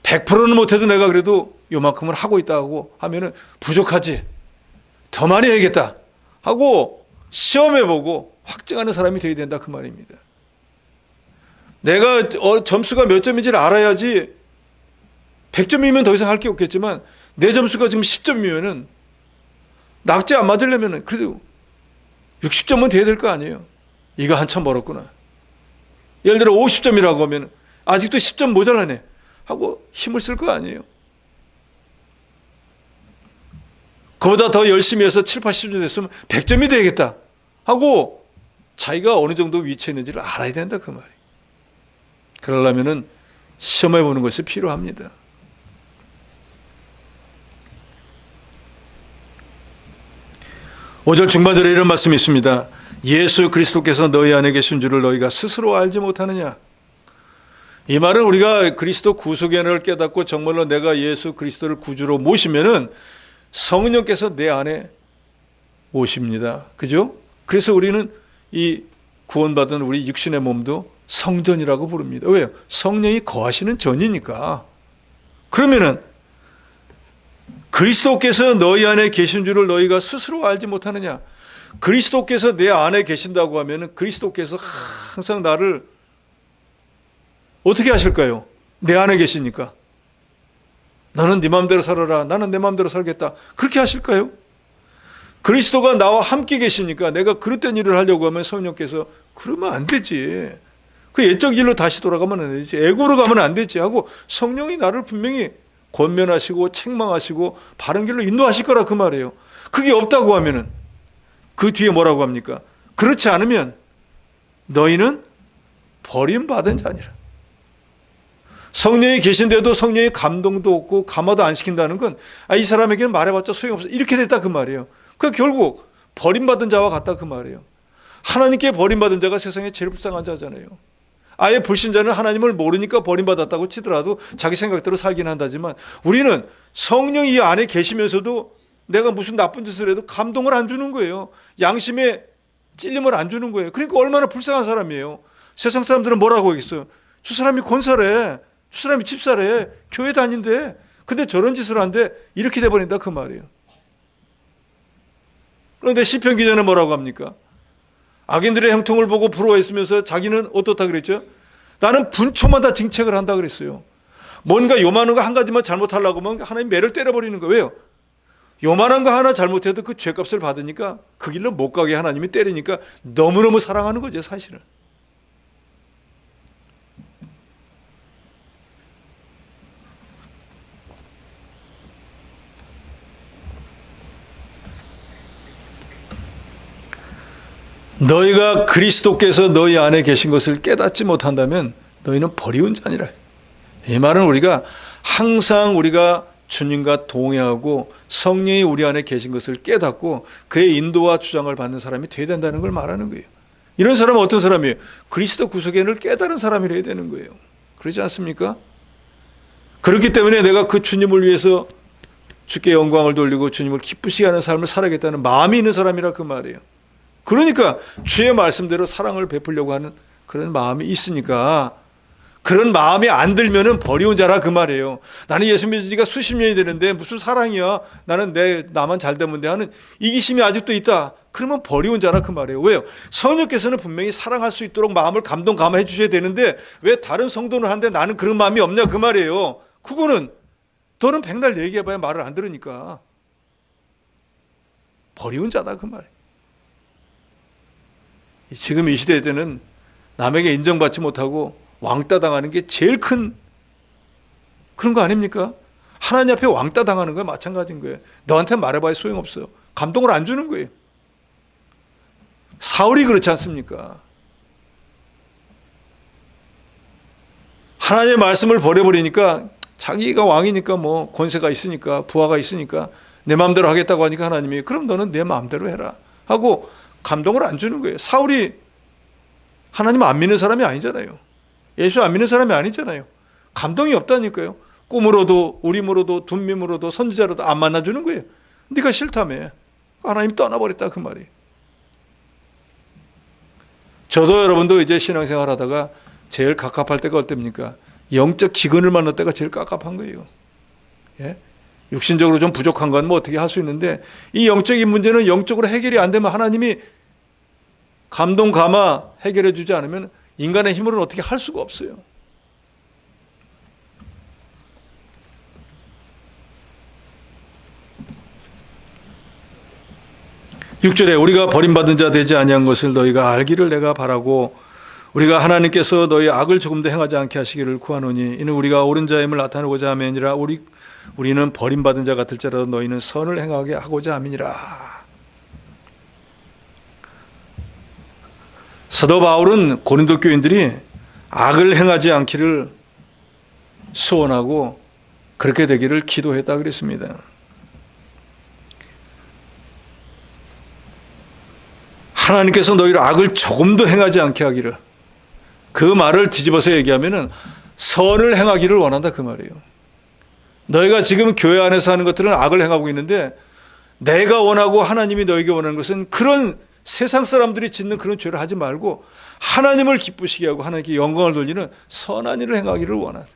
100%는 못해도 내가 그래도 요만큼은 하고 있다고 하면은 부족하지, 더 많이 해야겠다 하고 시험해보고 확증하는 사람이 되어야 된다, 그 말입니다. 내가 점수가 몇 점인지를 알아야지. 100점이면 더 이상 할 게 없겠지만 내 점수가 지금 10점이면은 낙제 안 맞으려면 그래도 60점은 돼야 될 거 아니에요. 이거 한참 멀었구나. 예를 들어 50점이라고 하면 아직도 10점 모자라네 하고 힘을 쓸 거 아니에요. 그보다 더 열심히 해서 7, 80점 됐으면 100점이 되겠다 하고 자기가 어느 정도 위치에 있는지를 알아야 된다, 그 말이에요. 그러려면 시험해 보는 것이 필요합니다. (5절) 중반절에 이런 말씀이 있습니다. 예수 그리스도께서 너희 안에 계신 줄을 너희가 스스로 알지 못하느냐. 이 말은 우리가 그리스도 구속의 은혜를 깨닫고 정말로 내가 예수 그리스도를 구주로 모시면은 성령께서 내 안에 오십니다. 그죠? 그래서 우리는 이 구원받은 우리 육신의 몸도 성전이라고 부릅니다. 왜요? 성령이 거하시는 전이니까. 그러면은 그리스도께서 너희 안에 계신 줄을 너희가 스스로 알지 못하느냐. 그리스도께서 내 안에 계신다고 하면은 그리스도께서 항상 나를 어떻게 하실까요? 내 안에 계시니까. 너는 네 마음대로 살아라. 나는 내 마음대로 살겠다. 그렇게 하실까요? 그리스도가 나와 함께 계시니까 내가 그릇된 일을 하려고 하면 성령께서 그러면 안 되지. 그 옛적 일로 다시 돌아가면 안 되지. 애고로 가면 안 되지 하고 성령이 나를 분명히 권면하시고 책망하시고 바른 길로 인도하실 거라 그 말이에요. 그게 없다고 하면은 그 뒤에 뭐라고 합니까? 그렇지 않으면 너희는 버림받은 자니라. 성령이 계신데도 성령의 감동도 없고 감화도 안 시킨다는 건 이 사람에게는 말해봤자 소용없어. 이렇게 됐다 그 말이에요. 그 결국 버림받은 자와 같다 그 말이에요. 하나님께 버림받은 자가 세상에 제일 불쌍한 자잖아요. 아예 불신자는 하나님을 모르니까 버림받았다고 치더라도 자기 생각대로 살긴 한다지만 우리는 성령이 이 안에 계시면서도 내가 무슨 나쁜 짓을 해도 감동을 안 주는 거예요. 양심에 찔림을 안 주는 거예요. 그러니까 얼마나 불쌍한 사람이에요. 세상 사람들은 뭐라고 하겠어요? 저 사람이 권사래, 저 사람이 집사래, 교회 다닌대. 근데 저런 짓을 한데 이렇게 돼버린다 그 말이에요. 그런데 시편 기자는 뭐라고 합니까? 악인들의 형통을 보고 부러워했으면서 자기는 어떻다 그랬죠? 나는 분초마다 징책을 한다 그랬어요. 뭔가 요만한 거 한 가지만 잘못하려고 하면 하나님 매를 때려버리는 거예요. 왜요? 요만한 거 하나 잘못해도 그 죄값을 받으니까 그 길로 못 가게 하나님이 때리니까 너무너무 사랑하는 거죠 사실은. 너희가 그리스도께서 너희 안에 계신 것을 깨닫지 못한다면 너희는 버리운 자니라. 이 말은 우리가 항상 우리가 주님과 동행하고 성령이 우리 안에 계신 것을 깨닫고 그의 인도와 주장을 받는 사람이 되어야 된다는 걸 말하는 거예요. 이런 사람은 어떤 사람이에요? 그리스도 구속연을 깨달은 사람이라야 되는 거예요. 그렇지 않습니까? 그렇기 때문에 내가 그 주님을 위해서 주께 영광을 돌리고 주님을 기쁘시게 하는 삶을 살아야겠다는 마음이 있는 사람이라 그 말이에요. 그러니까 주의 말씀대로 사랑을 베풀려고 하는 그런 마음이 있으니까 그런 마음이 안 들면은 버리운 자라 그 말이에요. 나는 예수 믿은 지가 수십 년이 되는데 무슨 사랑이야. 나는 나만 잘 되면 돼 하는 이기심이 아직도 있다. 그러면 버리운 자라 그 말이에요. 왜요? 성령께서는 분명히 사랑할 수 있도록 마음을 감동 감화해 주셔야 되는데 왜 다른 성도는 한데 나는 그런 마음이 없냐 그 말이에요. 그거는 너는 백날 얘기해봐야 말을 안 들으니까 버리운 자다 그 말이에요. 지금 이 시대 때는 남에게 인정받지 못하고 왕따 당하는 게 제일 큰 그런 거 아닙니까? 하나님 앞에 왕따 당하는 거야 마찬가지인 거예요. 너한테 말해봐야 소용없어요. 감동을 안 주는 거예요. 사울이 그렇지 않습니까? 하나님의 말씀을 버려버리니까 자기가 왕이니까 뭐 권세가 있으니까 부하가 있으니까 내 마음대로 하겠다고 하니까 하나님이 그럼 너는 내 마음대로 해라 하고 감동을 안 주는 거예요. 사울이 하나님 안 믿는 사람이 아니잖아요. 예수 안 믿는 사람이 아니잖아요. 감동이 없다니까요. 꿈으로도 우림으로도 둔밈으로도 선지자로도 안 만나주는 거예요. 네가 싫다며. 하나님 떠나버렸다 그 말이에요. 저도 여러분도 이제 신앙생활 하다가 제일 갑갑할 때가 어때입니까? 영적 기근을 만날 때가 제일 갑갑한 거예요. 예? 육신적으로 좀 부족한 건 뭐 어떻게 할 수 있는데 이 영적인 문제는 영적으로 해결이 안 되면 하나님이 감동 감화 해결해 주지 않으면 인간의 힘으로는 어떻게 할 수가 없어요. 6절에 우리가 버림받은 자 되지 아니한 것을 너희가 알기를 내가 바라고 우리가 하나님께서 너희 악을 조금도 행하지 않게 하시기를 구하노니 이는 우리가 옳은 자임을 나타내고자 함이니라. 우리는 버림받은 자 같을지라도 너희는 선을 행하게 하고자 함이니라. 사도 바울은 고린도 교인들이 악을 행하지 않기를 소원하고 그렇게 되기를 기도했다 그랬습니다. 하나님께서 너희를 악을 조금도 행하지 않게 하기를, 그 말을 뒤집어서 얘기하면은 선을 행하기를 원한다 그 말이에요. 너희가 지금 교회 안에서 하는 것들은 악을 행하고 있는데 내가 원하고 하나님이 너에게 원하는 것은 그런 세상 사람들이 짓는 그런 죄를 하지 말고 하나님을 기쁘시게 하고 하나님께 영광을 돌리는 선한 일을 행하기를 원한다.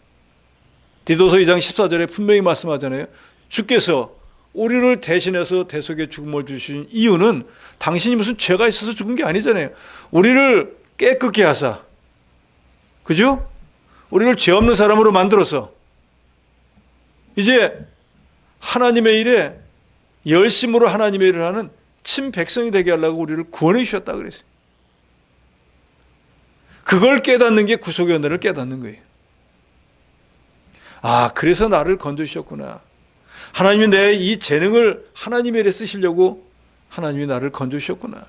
디도서 2장 14절에 분명히 말씀하잖아요. 주께서 우리를 대신해서 대속의 죽음을 주신 이유는 당신이 무슨 죄가 있어서 죽은 게 아니잖아요. 우리를 깨끗게 하사, 그죠? 우리를 죄 없는 사람으로 만들어서 이제 하나님의 일에 열심으로 하나님의 일을 하는 친백성이 되게 하려고 우리를 구원해 주셨다 그랬어요. 그걸 깨닫는 게 구속의 은혜를 깨닫는 거예요. 아, 그래서 나를 건져주셨구나. 하나님이 내 이 재능을 하나님의 일에 쓰시려고 하나님이 나를 건져주셨구나.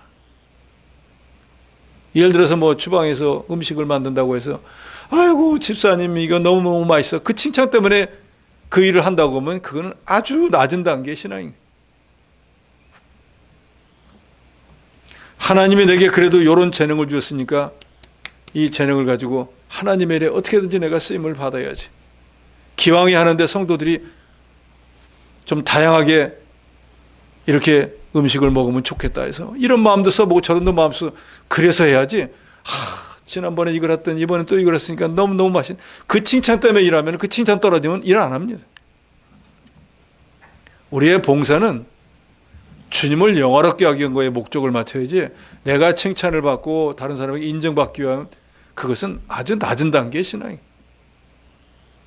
예를 들어서 뭐 주방에서 음식을 만든다고 해서 아이고 집사님 이거 너무너무 맛있어. 그 칭찬 때문에 그 일을 한다고 하면 그거는 아주 낮은 단계의 신앙입니다. 하나님이 내게 그래도 이런 재능을 주었으니까 이 재능을 가지고 하나님의 일에 어떻게든지 내가 쓰임을 받아야지. 기왕에 하는데 성도들이 좀 다양하게 이렇게 음식을 먹으면 좋겠다 해서 이런 마음도 써보고 저런 마음도 써보고 그래서 해야지. 지난번에 이걸 했더니 이번엔 또 이걸 했으니까 너무너무 맛있는 그 칭찬 때문에 일하면 그 칭찬 떨어지면 일 안 합니다. 우리의 봉사는 주님을 영화롭게 하기 위한 거에 목적을 맞춰야지 내가 칭찬을 받고 다른 사람에게 인정받기 위한 그것은 아주 낮은 단계의 신앙이에요.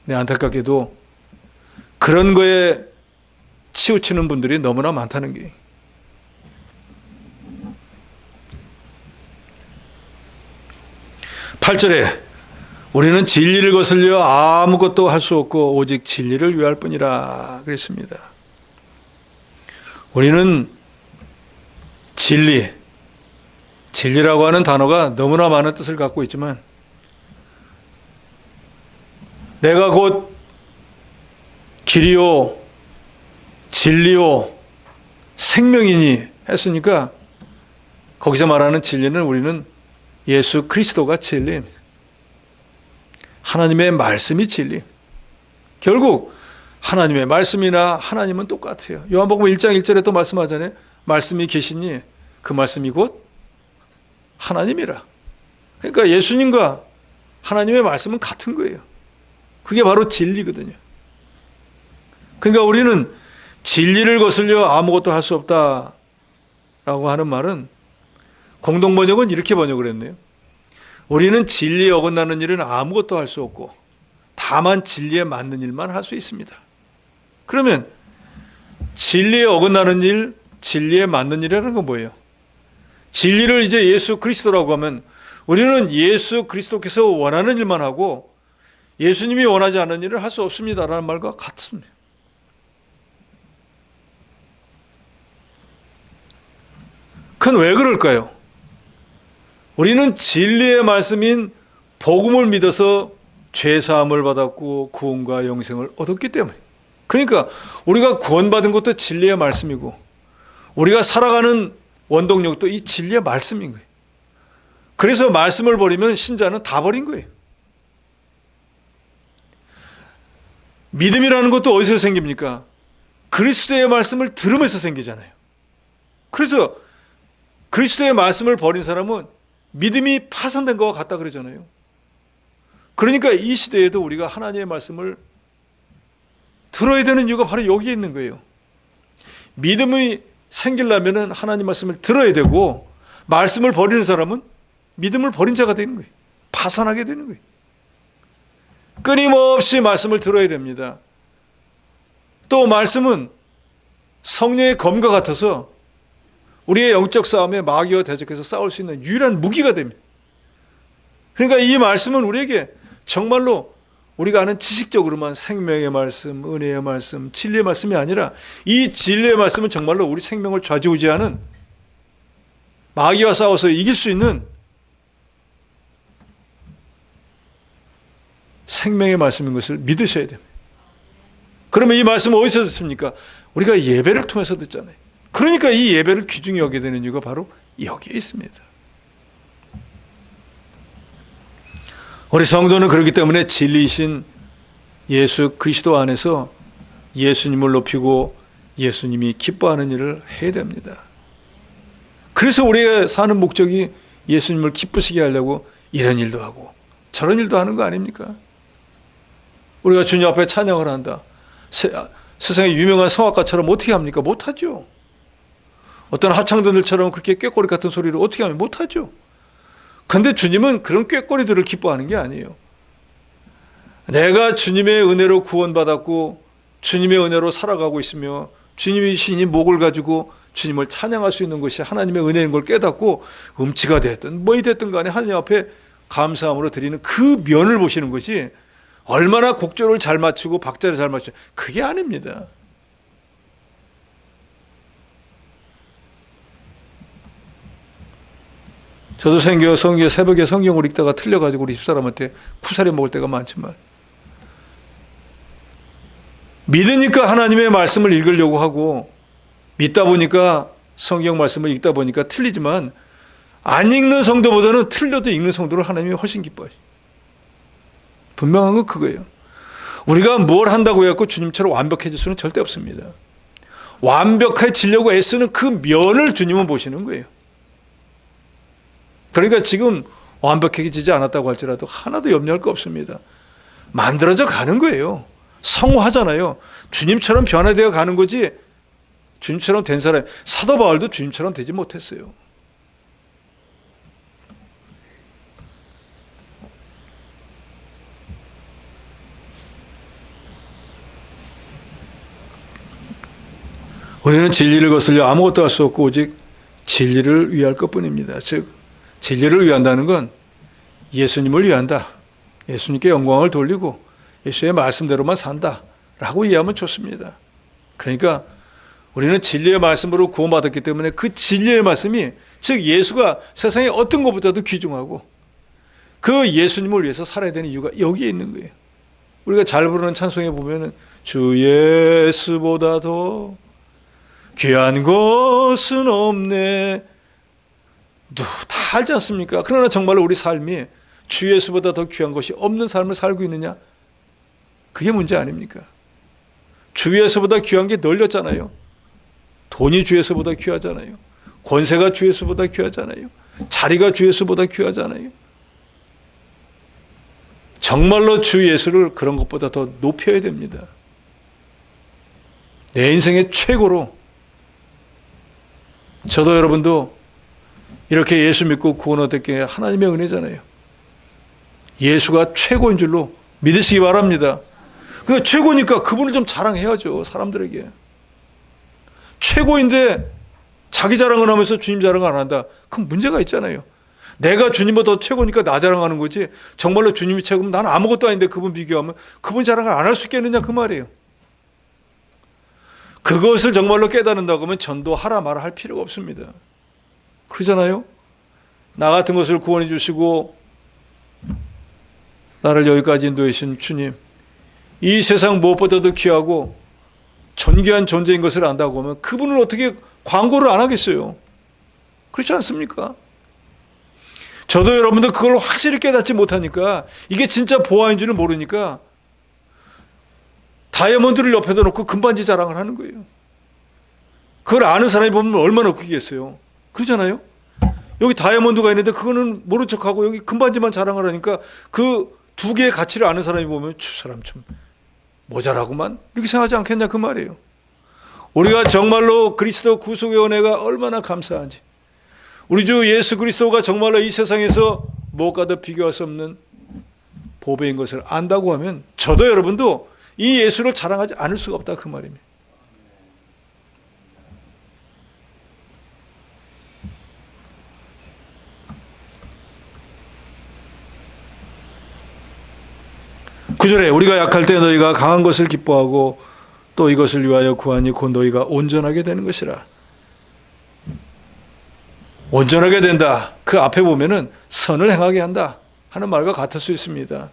네, 안타깝게도 그런 거에 치우치는 분들이 너무나 많다는 게. 8절에 우리는 진리를 거슬려 아무것도 할 수 없고 오직 진리를 위할 뿐이라 그랬습니다. 우리는 진리라고 하는 단어가 너무나 많은 뜻을 갖고 있지만 내가 곧 길이요 진리요 생명이니 했으니까 거기서 말하는 진리는 우리는 예수 그리스도가 진리입니다. 하나님의 말씀이 진리. 결국 하나님의 말씀이나 하나님은 똑같아요. 요한복음 1장 1절에 또 말씀하잖아요. 말씀이 계시니 그 말씀이 곧 하나님이라. 그러니까 예수님과 하나님의 말씀은 같은 거예요. 그게 바로 진리거든요. 그러니까 우리는 진리를 거슬려 아무것도 할 수 없다라고 하는 말은 공동번역은 이렇게 번역을 했네요. 우리는 진리에 어긋나는 일은 아무것도 할 수 없고 다만 진리에 맞는 일만 할 수 있습니다. 그러면 진리에 어긋나는 일, 진리에 맞는 일이라는 건 뭐예요? 진리를 이제 예수 그리스도라고 하면 우리는 예수 그리스도께서 원하는 일만 하고 예수님이 원하지 않는 일을 할 수 없습니다라는 말과 같습니다. 그건 왜 그럴까요? 우리는 진리의 말씀인 복음을 믿어서 죄사함을 받았고 구원과 영생을 얻었기 때문에. 그러니까 우리가 구원받은 것도 진리의 말씀이고 우리가 살아가는 원동력도 이 진리의 말씀인 거예요. 그래서 말씀을 버리면 신자는 다 버린 거예요. 믿음이라는 것도 어디서 생깁니까? 그리스도의 말씀을 들으면서 생기잖아요. 그래서 그리스도의 말씀을 버린 사람은 믿음이 파손된 것과 같다 그러잖아요. 그러니까 이 시대에도 우리가 하나님의 말씀을 들어야 되는 이유가 바로 여기에 있는 거예요. 믿음이 생기려면 하나님 말씀을 들어야 되고 말씀을 버리는 사람은 믿음을 버린 자가 되는 거예요. 파산하게 되는 거예요. 끊임없이 말씀을 들어야 됩니다. 또 말씀은 성령의 검과 같아서 우리의 영적 싸움에 마귀와 대적해서 싸울 수 있는 유일한 무기가 됩니다. 그러니까 이 말씀은 우리에게 정말로 우리가 아는 지식적으로만 생명의 말씀, 은혜의 말씀, 진리의 말씀이 아니라 이 진리의 말씀은 정말로 우리 생명을 좌지우지하는 마귀와 싸워서 이길 수 있는 생명의 말씀인 것을 믿으셔야 됩니다. 그러면 이 말씀은 어디서 듣습니까? 우리가 예배를 통해서 듣잖아요. 그러니까 이 예배를 귀중히 여기게 되는 이유가 바로 여기에 있습니다. 우리 성도는 그렇기 때문에 진리이신 예수 그리스도 안에서 예수님을 높이고 예수님이 기뻐하는 일을 해야 됩니다. 그래서 우리가 사는 목적이 예수님을 기쁘시게 하려고 이런 일도 하고 저런 일도 하는 거 아닙니까? 우리가 주님 앞에 찬양을 한다. 세상에 유명한 성악가처럼 어떻게 합니까? 못하죠. 어떤 합창단들처럼 그렇게 꾀꼬리 같은 소리를 어떻게 하면 못하죠. 그런데 주님은 그런 꾀꼬리들을 기뻐하는 게 아니에요. 내가 주님의 은혜로 구원받았고 주님의 은혜로 살아가고 있으며 주님이 신이 목을 가지고 주님을 찬양할 수 있는 것이 하나님의 은혜인 걸 깨닫고 음치가 됐든 뭐이 됐든 간에 하나님 앞에 감사함으로 드리는 그 면을 보시는 것이 얼마나 곡조를 잘 맞추고 박자를 잘 맞추고 그게 아닙니다. 저도 새벽에 성경을 읽다가 틀려가지고 우리 집사람한테 쿠사리 먹을 때가 많지만 믿으니까 하나님의 말씀을 읽으려고 하고 믿다 보니까 성경 말씀을 읽다 보니까 틀리지만 안 읽는 성도보다는 틀려도 읽는 성도를 하나님이 훨씬 기뻐하시죠. 분명한 건 그거예요. 우리가 뭘 한다고 해서 주님처럼 완벽해질 수는 절대 없습니다. 완벽해지려고 애쓰는 그 면을 주님은 보시는 거예요. 그러니까 지금 완벽해지지 않았다고 할지라도 하나도 염려할 거 없습니다. 만들어져 가는 거예요. 성화하잖아요. 주님처럼 변화되어 가는 거지 주님처럼 된 사람, 사도 바울도 주님처럼 되지 못했어요. 우리는 진리를 거슬려 아무것도 할 수 없고 오직 진리를 위할 것뿐입니다. 즉 진리를 위한다는 건 예수님을 위한다. 예수님께 영광을 돌리고 예수의 말씀대로만 산다라고 이해하면 좋습니다. 그러니까 우리는 진리의 말씀으로 구원받았기 때문에 그 진리의 말씀이 즉 예수가 세상의 어떤 것보다도 귀중하고 그 예수님을 위해서 살아야 되는 이유가 여기에 있는 거예요. 우리가 잘 부르는 찬송에 보면은 주 예수보다 더 귀한 것은 없네. 다 알지 않습니까? 그러나 정말로 우리 삶이 주 예수보다 더 귀한 것이 없는 삶을 살고 있느냐? 그게 문제 아닙니까? 주 예수보다 귀한 게 널렸잖아요. 돈이 주 예수보다 귀하잖아요. 권세가 주 예수보다 귀하잖아요. 자리가 주 예수보다 귀하잖아요. 정말로 주 예수를 그런 것보다 더 높여야 됩니다. 내 인생의 최고로 저도 여러분도 이렇게 예수 믿고 구원 얻었기에 하나님의 은혜잖아요. 예수가 최고인 줄로 믿으시기 바랍니다. 그 최고니까 그분을 좀 자랑해야죠. 사람들에게. 최고인데 자기 자랑을 하면서 주님 자랑을 안 한다. 그럼 문제가 있잖아요. 내가 주님보다 최고니까 나 자랑하는 거지. 정말로 주님이 최고면 나는 아무것도 아닌데 그분 비교하면 그분 자랑을 안 할 수 있겠느냐 그 말이에요. 그것을 정말로 깨닫는다고 하면 전도하라 마라 할 필요가 없습니다. 그러잖아요. 나 같은 것을 구원해 주시고 나를 여기까지 인도해 주신 주님, 이 세상 무엇보다도 귀하고 존귀한 존재인 것을 안다고 하면 그분을 어떻게 광고를 안 하겠어요? 그렇지 않습니까? 저도 여러분도 그걸 확실히 깨닫지 못하니까 이게 진짜 보화인 줄을 모르니까 다이아몬드를 옆에다 놓고 금반지 자랑을 하는 거예요. 그걸 아는 사람이 보면 얼마나 웃기겠어요. 그러잖아요. 여기 다이아몬드가 있는데 그거는 모른 척하고 여기 금반지만 자랑을 하니까 그 두 개의 가치를 아는 사람이 보면 저 사람 참 모자라구만 이렇게 생각하지 않겠냐 그 말이에요. 우리가 정말로 그리스도 구속의 은혜가 얼마나 감사한지, 우리 주 예수 그리스도가 정말로 이 세상에서 무엇과도 비교할 수 없는 보배인 것을 안다고 하면 저도 여러분도 이 예수를 자랑하지 않을 수가 없다 그 말입니다. 구절에 우리가 약할 때 너희가 강한 것을 기뻐하고 또 이것을 위하여 구하니 곧 너희가 온전하게 되는 것이라. 온전하게 된다. 그 앞에 보면은 선을 행하게 한다 하는 말과 같을 수 있습니다.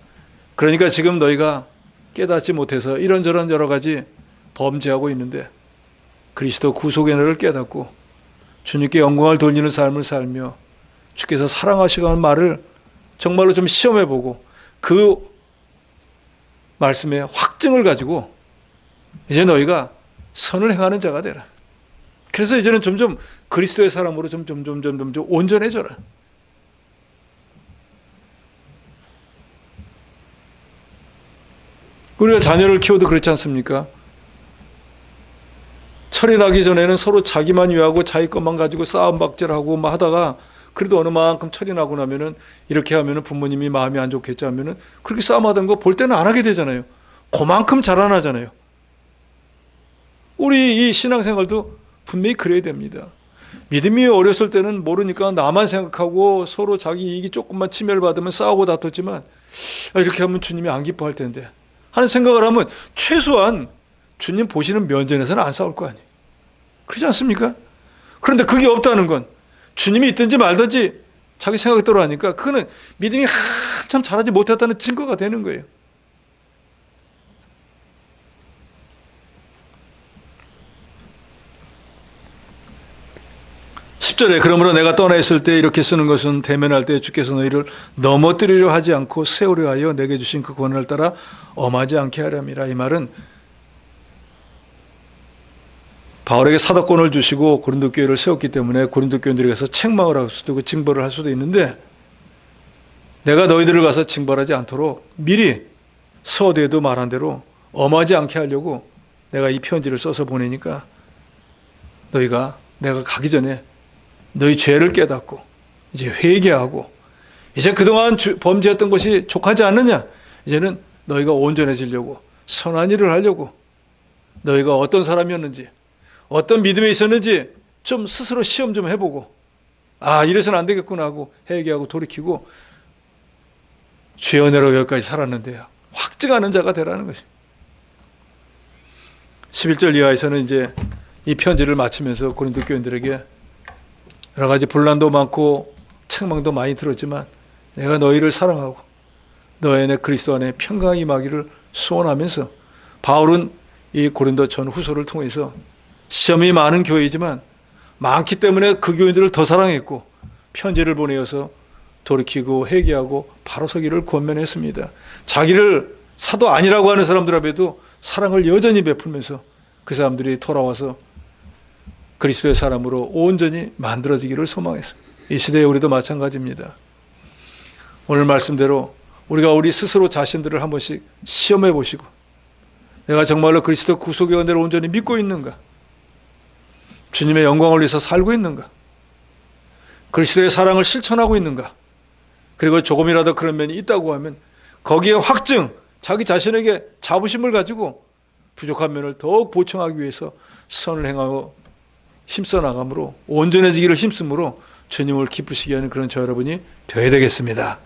그러니까 지금 너희가 깨닫지 못해서 이런저런 여러 가지 범죄하고 있는데 그리스도 구속의 은혜를 깨닫고 주님께 영광을 돌리는 삶을 살며 주께서 사랑하시고 하는 말을 정말로 좀 시험해보고 그 말씀의 확증을 가지고 이제 너희가 선을 행하는 자가 되라. 그래서 이제는 점점 그리스도의 사람으로 점점 온전해져라. 우리가 자녀를 키워도 그렇지 않습니까? 철이 나기 전에는 서로 자기만 위하고 자기 것만 가지고 싸움박질하고 뭐 하다가 그래도 어느 만큼 철이 나고 나면은 이렇게 하면은 부모님이 마음이 안 좋겠지 하면은 그렇게 싸움하던 거 볼 때는 안 하게 되잖아요. 그만큼 자라나잖아요. 우리 이 신앙생활도 분명히 그래야 됩니다. 믿음이 어렸을 때는 모르니까 나만 생각하고 서로 자기 이익이 조금만 침해받으면 싸우고 다퉜지만 이렇게 하면 주님이 안 기뻐할 텐데 하는 생각을 하면 최소한 주님 보시는 면전에서는 안 싸울 거 아니에요. 그렇지 않습니까? 그런데 그게 없다는 건 주님이 있든지 말든지 자기 생각대로 하니까 그거는 믿음이 한참 자라지 못했다는 증거가 되는 거예요. 10절에 그러므로 내가 떠나 있을 때 이렇게 쓰는 것은 대면할 때 주께서 너희를 넘어뜨리려 하지 않고 세우려 하여 내게 주신 그 권한을 따라 엄하지 않게 하렵니다. 이 말은 바울에게 사도권을 주시고 고린도 교회를 세웠기 때문에 고린도 교인들에 가서 책망을 할 수도 있고 징벌을 할 수도 있는데 내가 너희들을 가서 징벌하지 않도록 미리 서두에도 말한 대로 엄하지 않게 하려고 내가 이 편지를 써서 보내니까 너희가 내가 가기 전에 너희 죄를 깨닫고 이제 회개하고 이제 그동안 범죄했던 것이 족하지 않느냐, 이제는 너희가 온전해지려고 선한 일을 하려고 너희가 어떤 사람이었는지 어떤 믿음에 있었는지 좀 스스로 시험 좀 해보고 이래서는 안 되겠구나 하고 회개하고 돌이키고 죄 은혜로 여기까지 살았는데요 확증하는 자가 되라는 것입니다. 11절 이하에서는 이제 이 편지를 마치면서 고린도 교인들에게 여러 가지 분란도 많고 책망도 많이 들었지만 내가 너희를 사랑하고 너희 안에 그리스도 안에 평강이 임하기를 소원하면서 바울은 이 고린도 전후서를 통해서 시험이 많은 교회이지만 많기 때문에 그 교인들을 더 사랑했고 편지를 보내어서 돌이키고 회개하고 바로 서기를 권면했습니다. 자기를 사도 아니라고 하는 사람들 앞에도 사랑을 여전히 베풀면서 그 사람들이 돌아와서 그리스도의 사람으로 온전히 만들어지기를 소망했습니다. 이 시대에 우리도 마찬가지입니다. 오늘 말씀대로 우리가 우리 스스로 자신들을 한 번씩 시험해 보시고 내가 정말로 그리스도 구속의 은혜를 온전히 믿고 있는가? 주님의 영광을 위해서 살고 있는가? 그리스도의 사랑을 실천하고 있는가? 그리고 조금이라도 그런 면이 있다고 하면 거기에 확증, 자기 자신에게 자부심을 가지고 부족한 면을 더욱 보충하기 위해서 선을 행하고 힘써 나감으로 온전해지기를 힘쓰므로 주님을 기쁘시게 하는 그런 저 여러분이 되어야 되겠습니다.